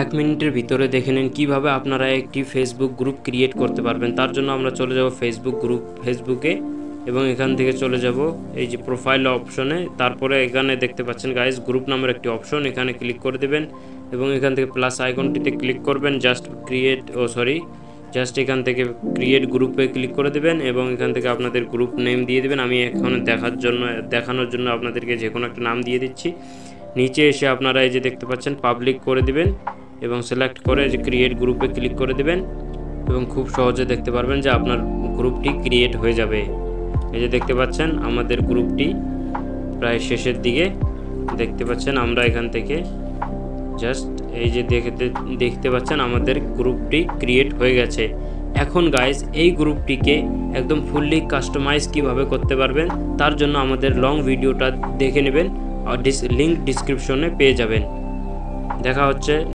1 মিনিটের ভিতরে দেখে নিন কীভাবে আপনারা একটি ফেসবুক গ্রুপ ক্রিয়েট করতে পারবেন। তার জন্য আমরা চলে যাব ফেসবুকে এবং এখান থেকে চলে যাব এই যে প্রোফাইল অপশনে। তারপরে এখানে দেখতে পাচ্ছেন গাইস গ্রুপ নামের একটি অপশন, এখানে ক্লিক করে দেবেন এবং এখান থেকে প্লাস আইকনটিতে ক্লিক করবেন। জাস্ট এখান থেকে ক্রিয়েট গ্রুপে ক্লিক করে দেবেন এবং এখান থেকে আপনাদের গ্রুপ নেম দিয়ে দেবেন। আমি এখন দেখানোর জন্য আপনাদেরকে যে কোনো একটা নাম দিয়ে দিচ্ছি। নিচে এসে আপনারা এই যে দেখতে পাচ্ছেন পাবলিক করে দিবেন এবং সিলেক্ট করে যে ক্রিয়েট গ্রুপে ক্লিক করে দিবেন এবং খুব সহজে দেখতে পারবেন যে আপনার গ্রুপটি ক্রিয়েট হয়ে যাবে। এই যে দেখতে পাচ্ছেন আমাদের গ্রুপটি প্রায় শেষের দিকে দেখতে পাচ্ছেন। আমরা এখান থেকে জাস্ট এই যে দেখতে পাচ্ছেন আমাদের গ্রুপটি ক্রিয়েট হয়ে গেছে। এখন গাইস এই গ্রুপটিকে একদম ফুললি কাস্টমাইজ কিভাবে করতে পারবেন তার জন্য আমাদের লং ভিডিওটা দেখে নেবেন, আর লিঙ্ক ডিসক্রিপশনে পেয়ে যাবেন। দেখা হচ্ছে